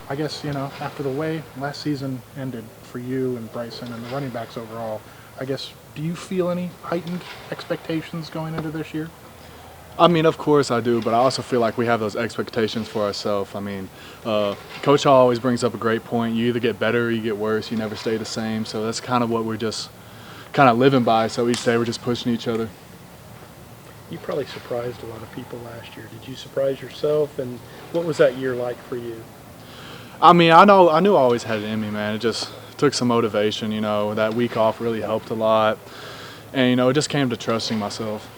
I guess, after the way last season ended for you and Bryson and the running backs overall, I guess, do you feel any heightened expectations going into this year? I mean, of course I do, but I also feel like we have those expectations for ourselves. I mean, Coach Hall always brings up a great point. You either get better or you get worse. You never stay the same. So that's kind of what we're just kind of living by. So each day we're just pushing each other. You probably surprised a lot of people last year. Did you surprise yourself? And what was that year like for you? I mean, I knew I always had it in me, man. It just took some motivation. That week off really helped a lot, and it just came to trusting myself.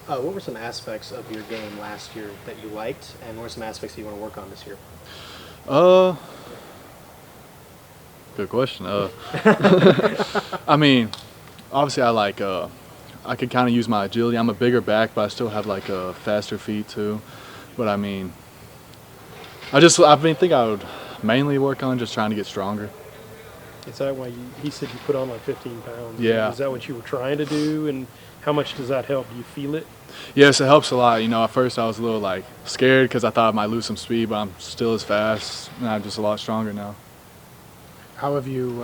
What were some aspects of your game last year that you liked, and what are some aspects that you want to work on this year? Uh, Good question. I mean, obviously I could kind of use my agility. I'm a bigger back, but I still have like a faster feet too. But I mean, think I would mainly work on just trying to get stronger. Is that why he said you put on like 15 pounds? Yeah. Is that what you were trying to do? And how much does that help? Do you feel it? Yes, it helps a lot. At first I was a little like scared because I thought I might lose some speed, but I'm still as fast, and I'm just a lot stronger now. How have you,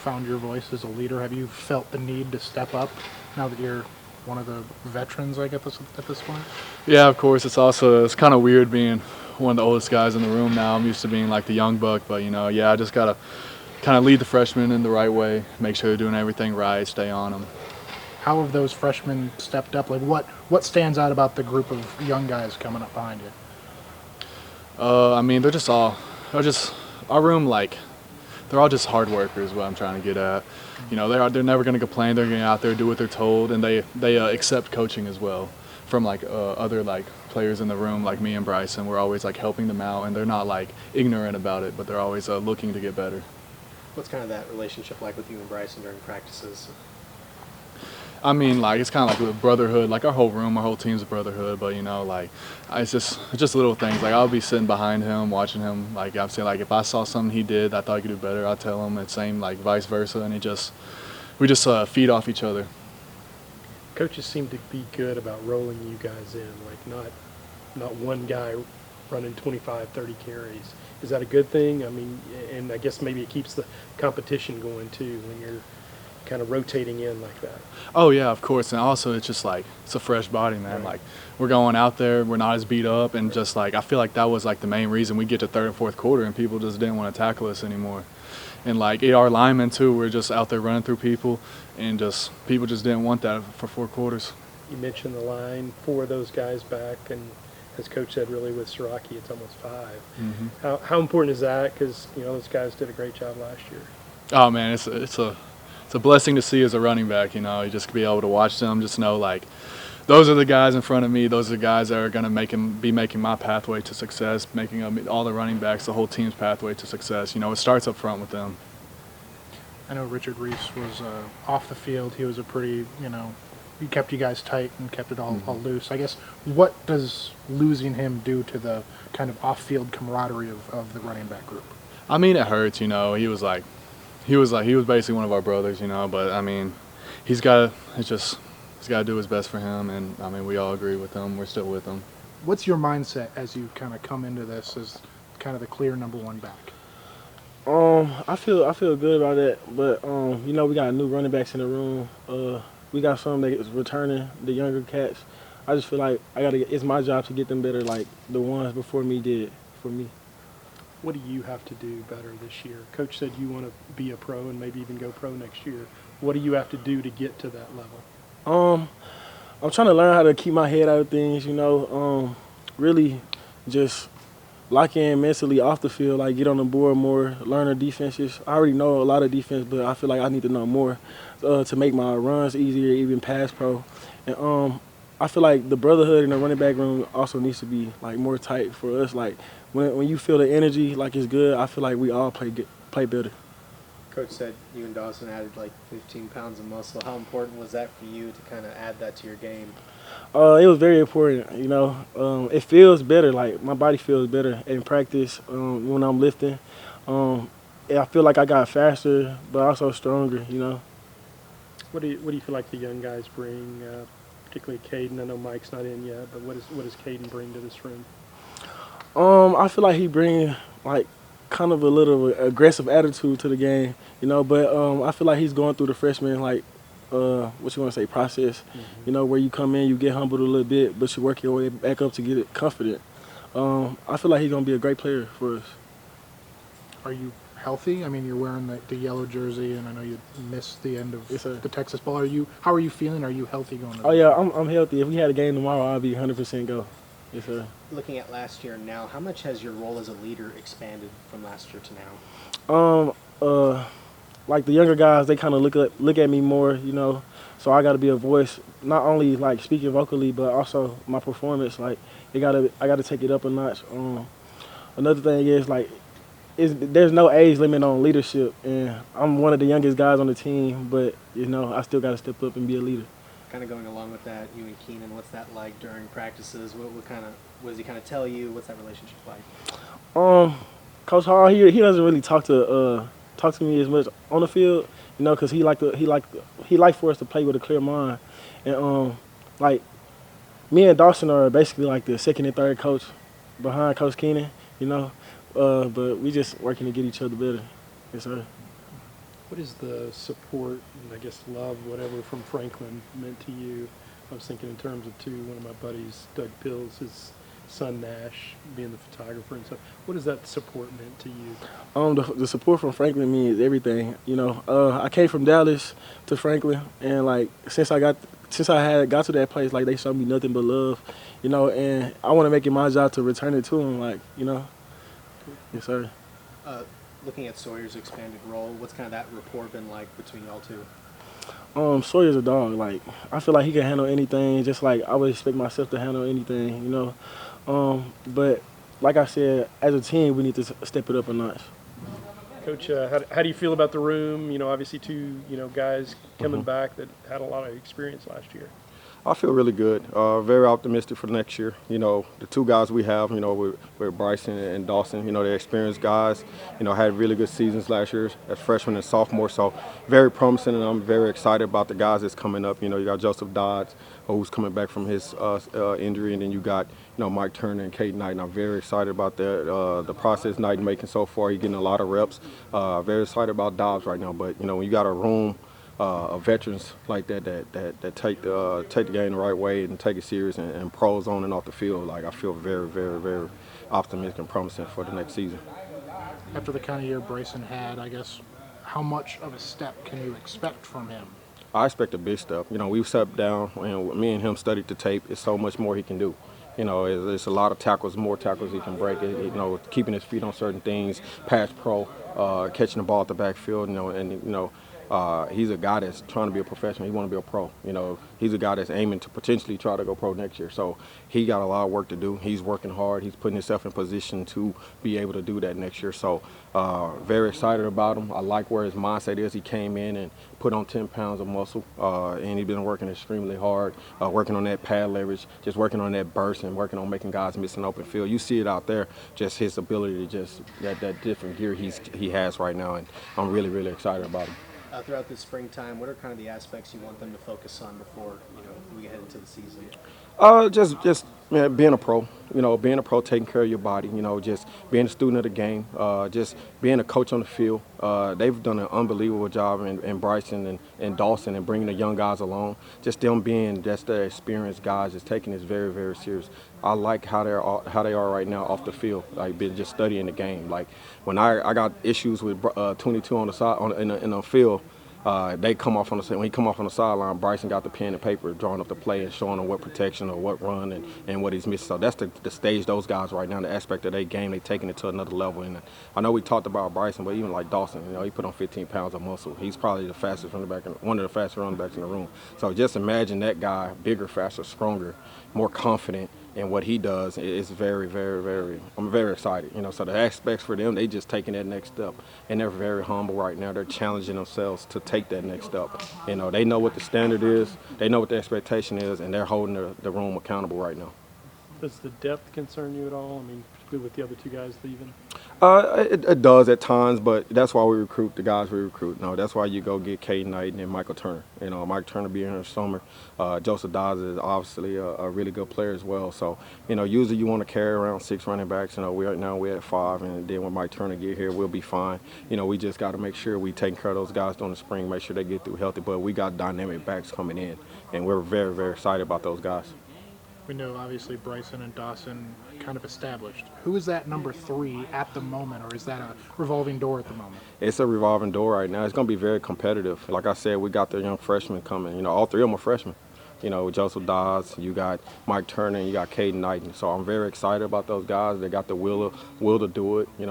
found your voice as a leader? Have you felt the need to step up now that you're one of the veterans, I guess, at this point? Yeah, of course. It's kind of weird being one of the oldest guys in the room now. I'm used to being like the young buck, but I just gotta kind of lead the freshmen in the right way, make sure they're doing everything right, stay on them. How have those freshmen stepped up? Like, what stands out about the group of young guys coming up behind you? I mean, they're just our room, like, they're all just hard workers. What I'm trying to get at, they're never going to complain. They're going to out there do what they're told, and they accept coaching as well from like other like players in the room, like me and Bryson. We're always like helping them out, and they're not like ignorant about it, but they're always looking to get better. What's kind of that relationship like with you and Bryson during practices? I mean, like, it's kind of like a brotherhood. Like, our whole team's a brotherhood. But it's just little things. Like, I'll be sitting behind him, watching him. Like, I've seen, like, if I saw something he did, I thought he could do better, I'd tell him. And same, like, vice versa. And we just feed off each other. Coaches seem to be good about rolling you guys in, like not one guy running 25, 30 carries. Is that a good thing? I mean, and I guess maybe it keeps the competition going too when you're kind of rotating in like that. Oh, yeah, of course. And also, it's just like, it's a fresh body, man. Right. Like, we're going out there, we're not as beat up. And just like, I feel like that was like the main reason we get to third and fourth quarter and people just didn't want to tackle us anymore. And like, our linemen too, we're just out there running through people, and just people just didn't want that for 4 quarters. You mentioned the line, 4 of those guys back, and as Coach said, really with Siraki, it's almost 5. Mm-hmm. How important is that? Because those guys did a great job last year. Oh, man, it's a blessing to see as a running back. You just be able to watch them, just know like those are the guys in front of me. Those are the guys that are going to be making my pathway to success, making all the running backs, the whole team's pathway to success. It starts up front with them. I know Richard Reese was off the field. He was a pretty, he kept you guys tight and kept it all loose. I guess, what does losing him do to the kind of off-field camaraderie of the running back group? I mean, it hurts. He was basically one of our brothers. But I mean, he's got to do his best for him, and I mean, we all agree with him. We're still with him. What's your mindset as you kind of come into this as kind of the clear number 1 back? I feel good about that, but we got new running backs in the room. We got some that is returning, the younger cats. I just feel like it's my job to get them better, like the ones before me did for me. What do you have to do better this year? Coach said you want to be a pro and maybe even go pro next year. What do you have to do to get to that level? I'm trying to learn how to keep my head out of things, really just lock in mentally off the field, like get on the board more, learn the defenses. I already know a lot of defense, but I feel like I need to know more to make my runs easier, even pass pro. And I feel like the brotherhood in the running back room also needs to be like more tight for us. Like when you feel the energy like it's good, I feel like we all play better. Coach said you and Dawson added like 15 pounds of muscle. How important was that for you to kind of add that to your game? It was very important, it feels better, like my body feels better in practice when I'm lifting. I feel like I got faster, but also stronger, What do you feel like the young guys bring, particularly Khenon? I know Mike's not in yet, but what does Khenon bring to this room? I feel like he bring like kind of a little aggressive attitude to the game, But I feel like he's going through the freshman what you want to say process, where you come in, you get humbled a little bit, but you work your way back up to get it confident. I feel like he's gonna be a great player for us. Are you healthy? I mean, you're wearing the yellow jersey, and I know you missed the end of Yes, sir. the Texas Bowl. How are you feeling? Are you healthy going? Oh yeah, I'm healthy. If we had a game tomorrow, I'll be 100% go. Yes, sir. Looking at last year and now, how much has your role as a leader expanded from last year to now? Like the younger guys, they kind of look at me more, So I got to be a voice, not only like speaking vocally, but also my performance. Like I got to take it up a notch. Another thing is like, there's no age limit on leadership, and I'm one of the youngest guys on the team, but I still got to step up and be a leader. Kind of going along with that, you and Khenon, what's that like during practices? What does he kind of tell you? What's that relationship like? Coach Hall, he doesn't really talk to me as much on the field, because he like for us to play with a clear mind, and like me and Dawson are basically like the second and third coach behind Coach Khenon, but we just working to get each other better. Yes, sir. What is the support and I guess love, whatever, from Franklin meant to you? I was thinking in terms of one of my buddies, Doug Pills, his son Nash, being the photographer and stuff. What has that support meant to you? The support from Franklin means everything. I came from Dallas to Franklin, and like since I got to that place, like they showed me nothing but love, and I want to make it my job to return it to them, like Yes, sir. Looking at Sawyer's expanded role, what's kind of that rapport been like between y'all two? Sawyer's a dog. Like I feel like he can handle anything, just like I would expect myself to handle anything, But like I said, as a team, we need to step it up a notch. Coach, how do you feel about the room? Obviously two, guys coming back that had a lot of experience last year. I feel really good. Very optimistic for next year. The two guys we have, with Bryson and Dawson, they're experienced guys. Had really good seasons last year as freshmen and sophomores. So very promising, and I'm very excited about the guys that's coming up. You got Joseph Dodds, who's coming back from his injury, and then you got Mike Turner and Kate Knight. And I'm very excited about that. The process Knight making so far, he's getting a lot of reps. Very excited about Dobbs right now. But when you got a room of veterans like that take the game the right way and take it serious and pros on and off the field. Like I feel very, very, very optimistic and promising for the next season. After the kind of year Bryson had, I guess, how much of a step can you expect from him? I expect a big step. We've sat down and me and him studied the tape. It's so much more he can do. It's a lot of tackles, more tackles he can break. Keeping his feet on certain things, pass pro, catching the ball at the backfield. He's a guy that's trying to be a professional. He want to be a pro. He's a guy that's aiming to potentially try to go pro next year. So he got a lot of work to do. He's working hard. He's putting himself in position to be able to do that next year. So very excited about him. I like where his mindset is. He came in and put on 10 pounds of muscle, and he's been working extremely hard, working on that pad leverage, just working on that burst and working on making guys miss an open field. You see it out there, just his ability to just that different gear he has right now, and I'm really, really excited about him. Throughout this springtime, what are kind of the aspects you want them to focus on before we head into the season? Just being a pro, being a pro, taking care of your body, just being a student of the game, just being a coach on the field. They've done an unbelievable job in Bryson and Dawson and bringing the young guys along. Just them being just the experienced guys, just taking this very, very serious. I like how they are right now off the field, like been just studying the game. Like when I got issues with 22 on the side in the field. They come off on when he come off on the sideline, Bryson got the pen and paper, drawing up the play and showing them what protection or what run and what he's missing. So that's the stage those guys right now, the aspect of their game, they taking it to another level. And I know we talked about Bryson, but even like Dawson, he put on 15 pounds of muscle. He's probably the fastest running back, one of the fastest running backs in the room. So just imagine that guy, bigger, faster, stronger, more confident. And what he does is very, very, very, I'm very excited. So the aspects for them, they just taking that next step. And they're very humble right now. They're challenging themselves to take that next step. They know what the standard is, they know what the expectation is, and they're holding the room accountable right now. Does the depth concern you at all? I mean, particularly with the other two guys leaving? It does at times, but that's why we recruit the guys we recruit. No, that's why you go get Caden Knight and then Michael Turner. You know, Mike Turner being here in the summer. Joseph Dawes is obviously a really good player as well. So, you know, usually you want to carry around 6 running backs. You know, we're at 5, and then when Mike Turner get here, we'll be fine. You know, we just got to make sure we take care of those guys during the spring, make sure they get through healthy. But we got dynamic backs coming in, and we're very, very excited about those guys. We know obviously Bryson and Dawson kind of established. Who is that number 3 at the moment, or is that a revolving door at the moment? It's a revolving door right now. It's going to be very competitive. Like I said, we got the young freshmen coming. You know, all 3 of them are freshmen. You know, Joseph Dawes, you got Mike Turner, and you got Caden Knight. So I'm very excited about those guys. They got the will to do it. You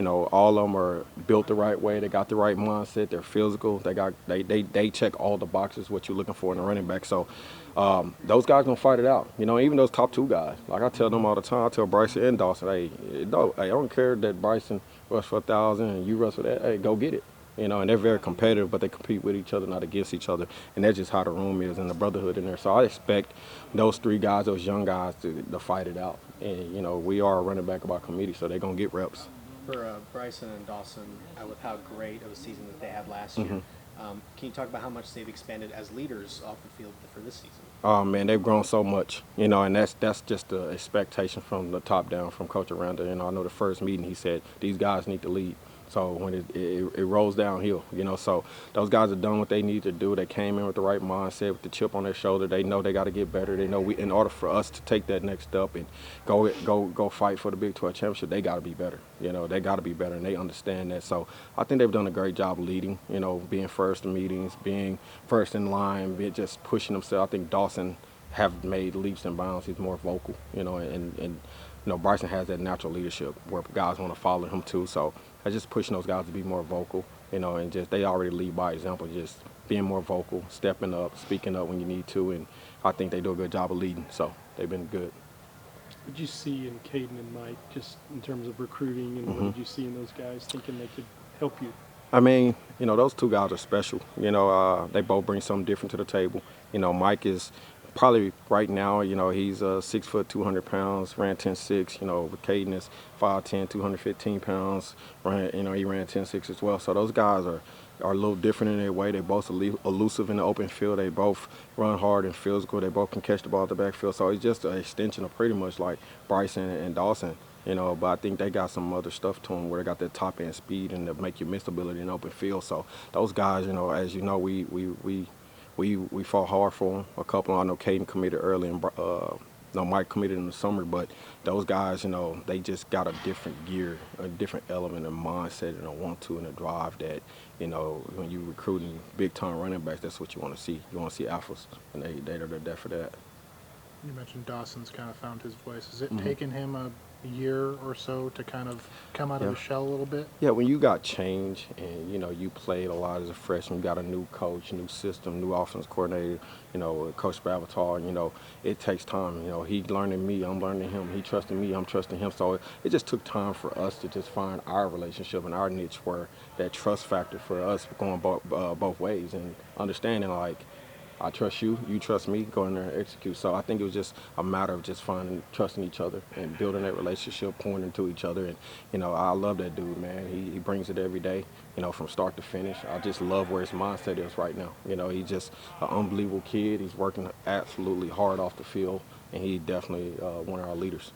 know, all of them are built the right way. They got the right mindset. They're physical. They check all the boxes what you're looking for in a running back. So those guys gonna fight it out. You know, even those top 2 guys. Like I tell them all the time. I tell Bryson and Dawson, hey, I don't care that Bryson rushed for 1,000 and you rush for that. Hey, go get it. You know, and they're very competitive, but they compete with each other, not against each other. And that's just how the room is and the brotherhood in there. So I expect those 3 guys, those young guys, to fight it out. And, you know, we are a running back by committee, so they're going to get reps. For Bryson and Dawson, with how great of a season that they had last year, can you talk about how much they've expanded as leaders off the field for this season? Oh, man, they've grown so much, you know, and that's just the expectation from the top down, from Coach Aranda. You know, I know the first meeting he said, these guys need to lead. So when it rolls downhill, you know, so those guys have done what they need to do. They came in with the right mindset, with the chip on their shoulder. They know they got to get better. They know in order for us to take that next step and go fight for the Big 12 championship, they got to be better. You know, they got to be better, and they understand that. So I think they've done a great job leading, you know, being first in meetings, being first in line, just pushing themselves. I think Dawson have made leaps and bounds. He's more vocal, you know, and you know, Bryson has that natural leadership where guys want to follow him too. So I just pushing those guys to be more vocal, you know, and just they already lead by example, just being more vocal, stepping up, speaking up when you need to, and I think they do a good job of leading. So they've been good. What did you see in Caden and Mike, just in terms of recruiting, and what did you see in those guys thinking they could help you? I mean, you know, those 2 guys are special. You know, they both bring something different to the table. You know, Mike is probably right now, you know, he's 6 foot, 200 pounds, ran 10.6. You know, Caden is 5'10", 215 pounds. You know, he ran 10.6 as well. So those guys are a little different in their way. They both elusive in the open field. They both run hard and physical. They both can catch the ball at the backfield. So it's just an extension of pretty much like Bryson and Dawson. You know, but I think they got some other stuff to them where they got that top end speed and the make you miss ability in the open field. So those guys, you know, as you know, we fought hard for them. A couple, I know Caden committed early, and Mike committed in the summer. But those guys, you know, they just got a different gear, a different element of mindset and a want-to and a drive that, you know, when you're recruiting big-time running backs, that's what you want to see. You want to see alphas, and they're there for that. You mentioned Dawson's kind of found his voice. Has it taken him a year or so to kind of come out of his shell a little bit? Yeah, when you got change and, you know, you played a lot as a freshman, you got a new coach, new system, new offense coordinator, you know, Coach Babatar, you know, it takes time. You know, he learning me, I'm learning him. He trusting me, I'm trusting him. So it just took time for us to just find our relationship and our niche where that trust factor for us going both ways and understanding, like, I trust you, you trust me, go in there and execute. So I think it was just a matter of just trusting each other and building that relationship, pouring into each other. And, you know, I love that dude, man. He brings it every day, you know, from start to finish. I just love where his mindset is right now. You know, he's just an unbelievable kid. He's working absolutely hard off the field, and he definitely one of our leaders.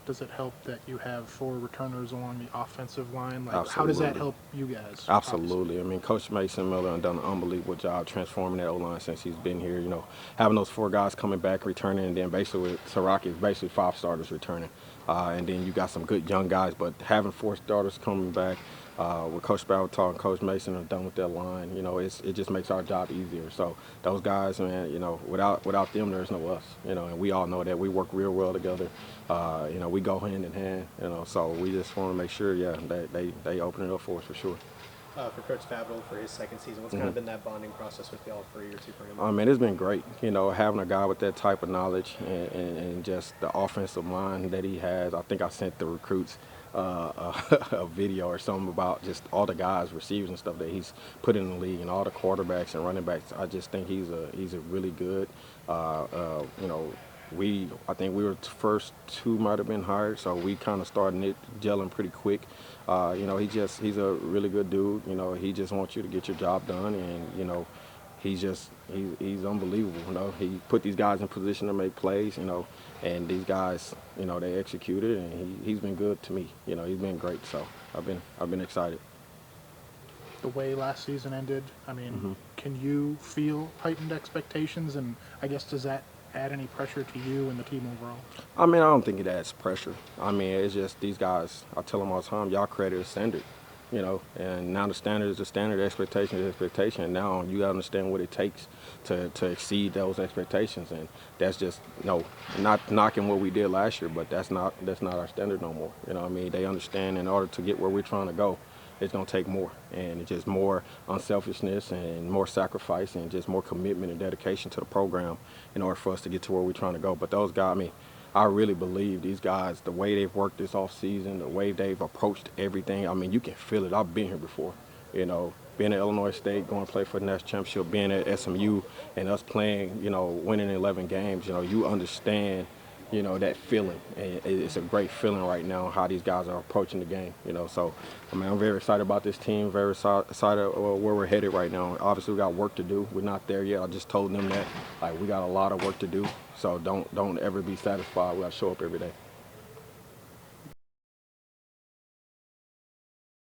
Does it help that you have 4 returners along the offensive line? Like, Absolutely. how does that help you guys? Absolutely. I mean, Coach Mason Miller has done an unbelievable job transforming that O-line since he's been here. You know, having those 4 guys coming back, returning, and then basically with Saraki, it's basically 5 starters returning. And then you got some good young guys, but having 4 starters coming back, with Coach Babatar and Coach Mason are done with that line, you know, it just makes our job easier. So those guys, man, you know, without them, there's no us, you know, and we all know that. We work real well together. You know, we go hand in hand, you know, so we just want to make sure, yeah, they open it up for us for sure. For Coach Favreau for his second season, what's kind of been that bonding process with y'all for a year or 2 for him? I mean, it's been great, you know, having a guy with that type of knowledge and just the offensive line that he has. I think I sent the recruits a video or something about just all the guys, receivers and stuff that he's put in the league, and all the quarterbacks and running backs. I just think he's a really good, you know, I think we were the first two might have been hired, so we kind of started gelling pretty quick. You know, he's a really good dude. You know, he just wants you to get your job done, and you know, he's unbelievable. You know, he put these guys in position to make plays. You know, and these guys, you know, they executed, and he's been good to me. You know, he's been great. So I've been excited. The way last season ended, I mean, Mm-hmm. can you feel heightened expectations? And I guess, does that add any pressure to you and the team overall? I mean, I don't think it adds pressure. I mean, it's just these guys, I tell them all the time, y'all created a standard, you know, and now the standard is the standard, expectation is expectation. And now you got to understand what it takes to exceed those expectations. And that's just, you know, not knocking what we did last year, but that's not our standard no more. You know what I mean? They understand in order to get where we're trying to go, it's going to take more. And it's just more unselfishness and more sacrifice and just more commitment and dedication to the program in order for us to get to where we're trying to go. But those guys, I mean, I really believe these guys, the way they've worked this off season, the way they've approached everything, I mean, you can feel it. I've been here before, you know, being at Illinois State, going to play for the national championship, being at SMU and us playing, you know, winning 11 games, you know, you understand, you know, that feeling. And it's a great feeling right now how these guys are approaching the game, you know. So, I mean, I'm very excited about this team, very excited where we're headed right now. Obviously, we got work to do. We're not there yet. I just told them that, like, we got a lot of work to do. So don't ever be satisfied. We got to show up every day.